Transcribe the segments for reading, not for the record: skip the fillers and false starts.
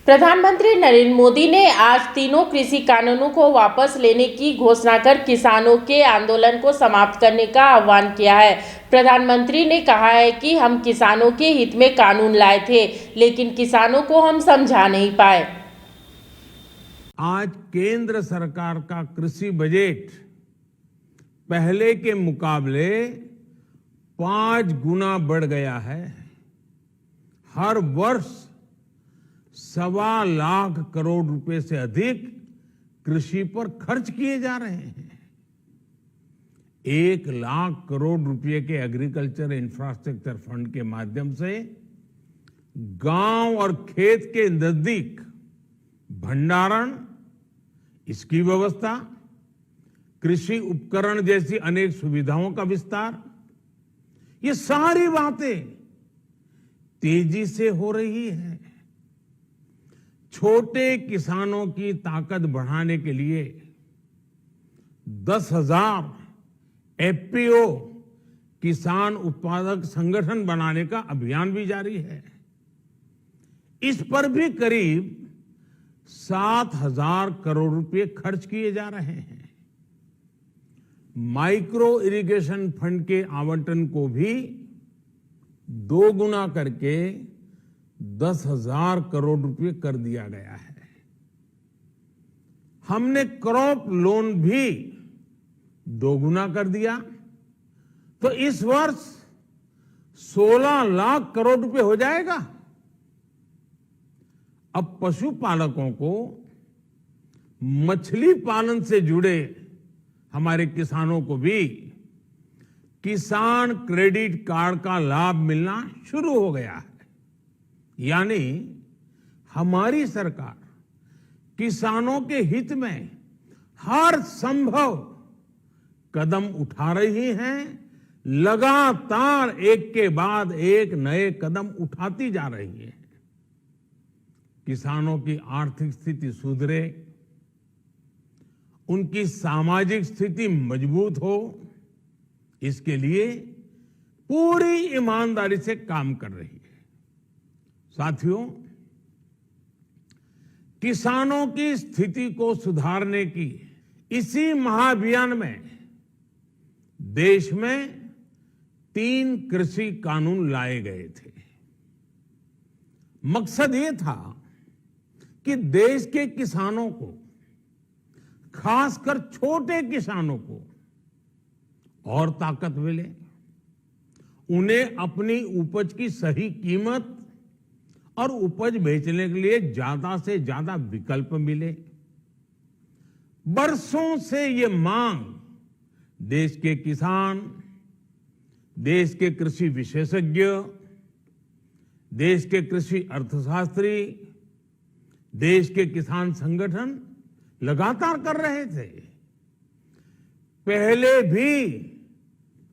प्रधानमंत्री नरेंद्र मोदी ने आज तीनों कृषि कानूनों को वापस लेने की घोषणा कर किसानों के आंदोलन को समाप्त करने का आह्वान किया है। प्रधानमंत्री ने कहा है कि हम किसानों के हित में कानून लाए थे, लेकिन किसानों को हम समझा नहीं पाए। आज केंद्र सरकार का कृषि बजट पहले के मुकाबले 5 गुना बढ़ गया है। हर वर्ष 1.25 लाख करोड़ रुपए से अधिक कृषि पर खर्च किए जा रहे हैं। 1 लाख करोड़ रुपए के एग्रीकल्चर इंफ्रास्ट्रक्चर फंड के माध्यम से गांव और खेत के नजदीक भंडारण, इसकी व्यवस्था, कृषि उपकरण जैसी अनेक सुविधाओं का विस्तार, ये सारी बातें तेजी से हो रही है। छोटे किसानों की ताकत बढ़ाने के लिए 10,000 एफपीओ किसान उत्पादक संगठन बनाने का अभियान भी जारी है। इस पर भी करीब 7,000 करोड़ रुपए खर्च किए जा रहे हैं। माइक्रो इरिगेशन फंड के आवंटन को भी 2 गुना करके 10,000 करोड़ रुपए कर दिया गया है। हमने क्रॉप लोन भी 2 गुना कर दिया, तो इस वर्ष 16 लाख करोड़ रुपए हो जाएगा। अब पशुपालकों को मछली पालन से जुड़े हमारे किसानों को भी किसान क्रेडिट कार्ड का लाभ मिलना शुरू हो गया है। यानी हमारी सरकार किसानों के हित में हर संभव कदम उठा रही है। लगातार एक के बाद एक नए कदम उठाती जा रही है। किसानों की आर्थिक स्थिति सुधरे, उनकी सामाजिक स्थिति मजबूत हो, इसके लिए पूरी ईमानदारी से काम कर रही है। साथियों, किसानों की स्थिति को सुधारने की इसी महाअभियान में देश में 3 कृषि कानून लाए गए थे। मकसद ये था कि देश के किसानों को, खासकर छोटे किसानों को और ताकत मिले, उन्हें अपनी उपज की सही कीमत और उपज बेचने के लिए ज्यादा से ज्यादा विकल्प मिले। बरसों से ये मांग देश के किसान, देश के कृषि विशेषज्ञ, देश के कृषि अर्थशास्त्री, देश के किसान संगठन लगातार कर रहे थे। पहले भी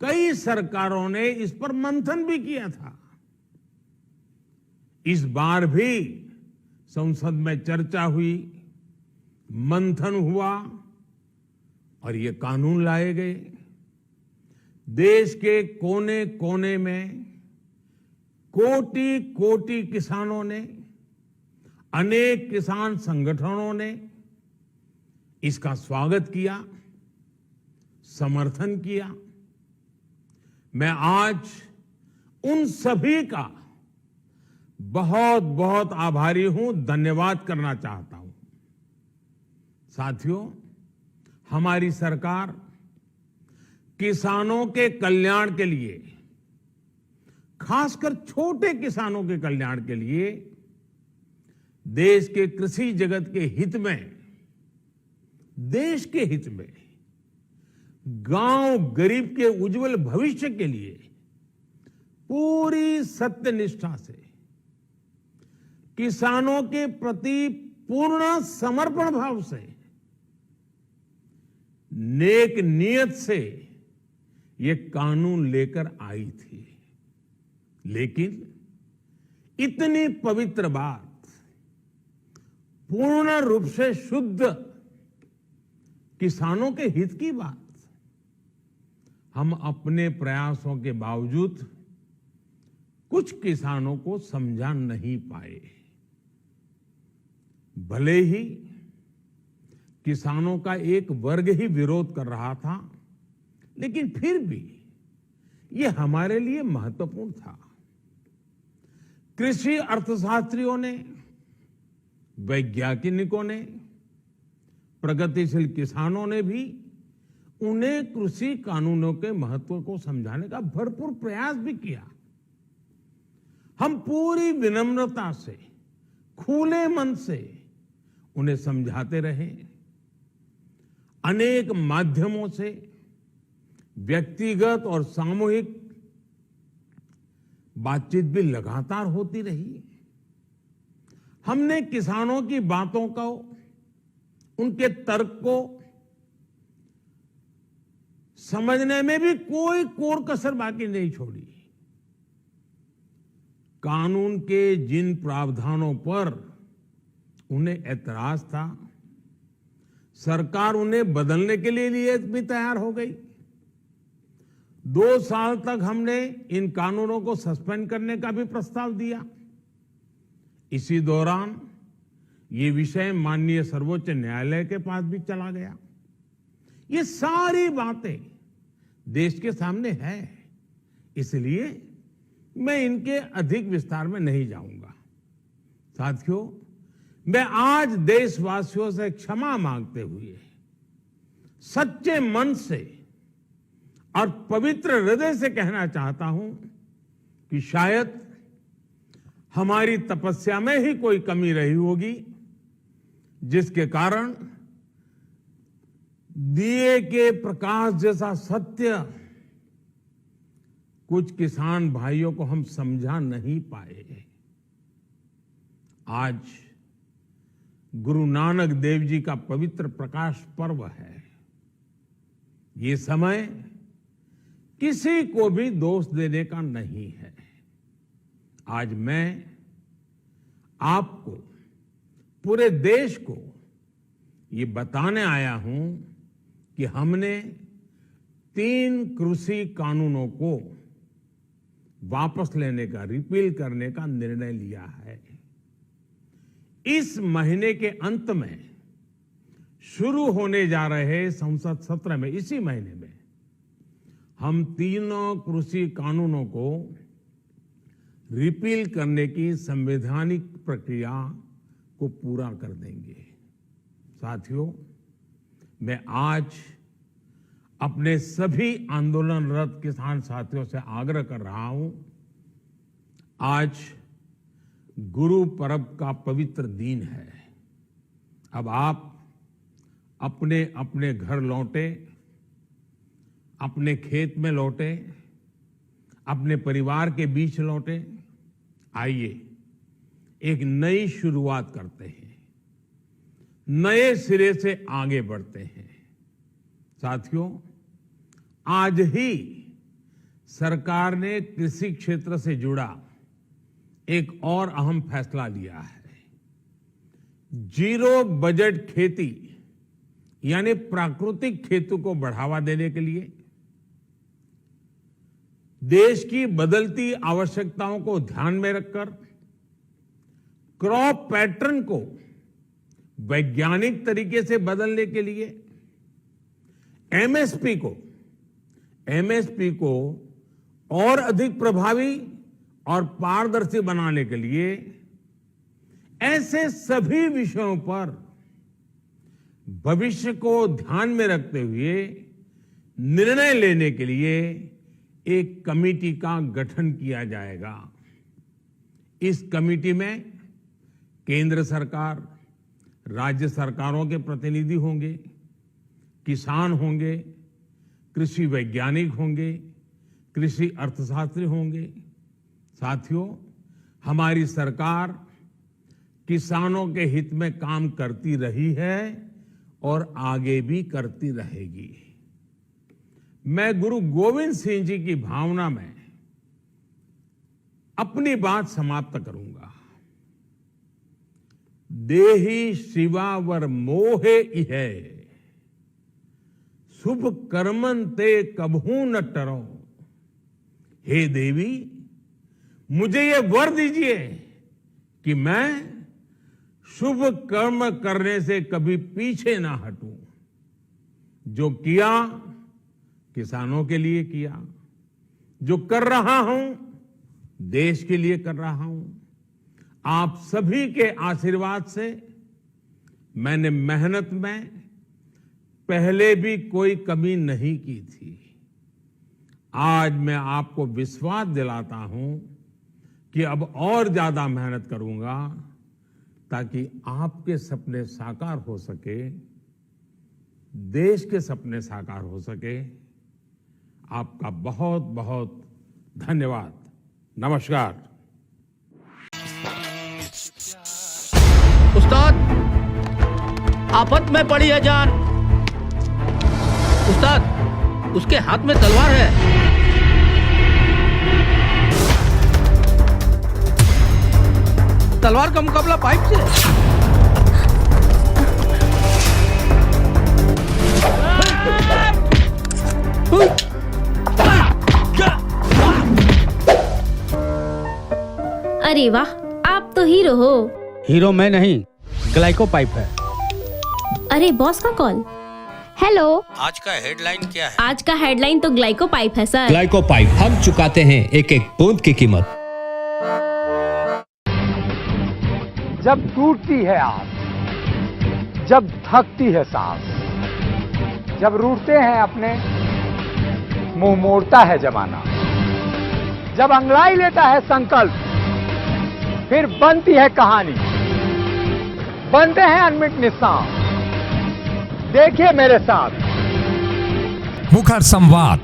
कई सरकारों ने इस पर मंथन भी किया था। इस बार भी संसद में चर्चा हुई, मंथन हुआ और ये कानून लाए गए। देश के कोने कोने में कोटि कोटि किसानों ने, अनेक किसान संगठनों ने इसका स्वागत किया, समर्थन किया। मैं आज उन सभी का बहुत बहुत आभारी हूं, धन्यवाद करना चाहता हूं। साथियों, हमारी सरकार किसानों के कल्याण के लिए, खासकर छोटे किसानों के कल्याण के लिए, देश के कृषि जगत के हित में, देश के हित में, गांव गरीब के उज्जवल भविष्य के लिए पूरी सत्यनिष्ठा से, किसानों के प्रति पूर्ण समर्पण भाव से, नेक नियत से ये कानून लेकर आई थी। लेकिन इतनी पवित्र बात, पूर्ण रूप से शुद्ध किसानों के हित की बात, हम अपने प्रयासों के बावजूद कुछ किसानों को समझा नहीं पाए। भले ही किसानों का एक वर्ग ही विरोध कर रहा था, लेकिन फिर भी ये हमारे लिए महत्वपूर्ण था। कृषि अर्थशास्त्रियों ने, वैज्ञानिकों ने, प्रगतिशील किसानों ने भी उन्हें कृषि कानूनों के महत्व को समझाने का भरपूर प्रयास भी किया। हम पूरी विनम्रता से, खुले मन से उन्हें समझाते रहे। अनेक माध्यमों से व्यक्तिगत और सामूहिक बातचीत भी लगातार होती रही। हमने किसानों की बातों को, उनके तर्क को समझने में भी कोई कोर कसर बाकी नहीं छोड़ी। कानून के जिन प्रावधानों पर उन्हें ऐतराज था, सरकार उन्हें बदलने के लिए भी तैयार हो गई। 2 साल तक हमने इन कानूनों को सस्पेंड करने का भी प्रस्ताव दिया। इसी दौरान ये विषय माननीय सर्वोच्च न्यायालय के पास भी चला गया। ये सारी बातें देश के सामने है, इसलिए मैं इनके अधिक विस्तार में नहीं जाऊंगा। साथियों, मैं आज देशवासियों से क्षमा मांगते हुए सच्चे मन से और पवित्र हृदय से कहना चाहता हूं कि शायद हमारी तपस्या में ही कोई कमी रही होगी, जिसके कारण दिए के प्रकाश जैसा सत्य कुछ किसान भाइयों को हम समझा नहीं पाए। आज गुरु नानक देव जी का पवित्र प्रकाश पर्व है। ये समय किसी को भी दोष देने का नहीं है। आज मैं आपको, पूरे देश को ये बताने आया हूं कि हमने 3 कृषि कानूनों को वापस लेने का, रिपील करने का निर्णय लिया है। इस महीने के अंत में शुरू होने जा रहे संसद सत्र में, इसी महीने में हम 3 कृषि कानूनों को रिपील करने की संवैधानिक प्रक्रिया को पूरा कर देंगे। साथियों, मैं आज अपने सभी आंदोलनरत किसान साथियों से आग्रह कर रहा हूं, आज गुरु पर्व का पवित्र दिन है। अब आप अपने अपने घर लौटे, अपने खेत में लौटे, अपने परिवार के बीच लौटे। आइए एक नई शुरुआत करते हैं, नए सिरे से आगे बढ़ते हैं। साथियों, आज ही सरकार ने कृषि क्षेत्र से जुड़ा एक और अहम फैसला लिया है। 0 बजट खेती यानी प्राकृतिक खेती को बढ़ावा देने के लिए, देश की बदलती आवश्यकताओं को ध्यान में रखकर क्रॉप पैटर्न को वैज्ञानिक तरीके से बदलने के लिए एमएसपी को और अधिक प्रभावी और पारदर्शी बनाने के लिए, ऐसे सभी विषयों पर भविष्य को ध्यान में रखते हुए निर्णय लेने के लिए एक कमेटी का गठन किया जाएगा। इस कमेटी में केंद्र सरकार, राज्य सरकारों के प्रतिनिधि होंगे, किसान होंगे, कृषि वैज्ञानिक होंगे, कृषि अर्थशास्त्री होंगे। साथियों, हमारी सरकार किसानों के हित में काम करती रही है और आगे भी करती रहेगी। मैं गुरु गोविंद सिंह जी की भावना में अपनी बात समाप्त करूंगा। देहि शिवावर मोहे इहे, शुभ कर्मन ते कबहू न टरो। हे देवी, मुझे ये वर दीजिए कि मैं शुभ कर्म करने से कभी पीछे ना हटूं। जो किया किसानों के लिए किया, जो कर रहा हूं देश के लिए कर रहा हूं। आप सभी के आशीर्वाद से मैंने मेहनत में पहले भी कोई कमी नहीं की थी। आज मैं आपको विश्वास दिलाता हूं कि अब और ज्यादा मेहनत करूंगा ताकि आपके सपने साकार हो सके, देश के सपने साकार हो सके। आपका बहुत बहुत धन्यवाद। नमस्कार। उस्ताद, आफत में पड़ी है जान। उस्ताद, उसके हाथ में तलवार है। तलवार का मुकाबला पाइप से। अरे वाह, आप तो हीरो हो। हीरो मैं नहीं, ग्लाइको पाइप है। अरे बॉस का कॉल। हेलो, आज का हेडलाइन क्या है? आज का हेडलाइन तो ग्लाइको पाइप है सर। ग्लाइको पाइप, हम चुकाते हैं एक एक बूंद की कीमत। जब टूटती है आस, जब थकती है सांस, जब रूठते हैं अपने, मुंह मोड़ता है जमाना, जब अंगड़ाई लेता है संकल्प, फिर बनती है कहानी, बनते हैं अनमिट निशान। देखिए मेरे साथ मुखर संवाद।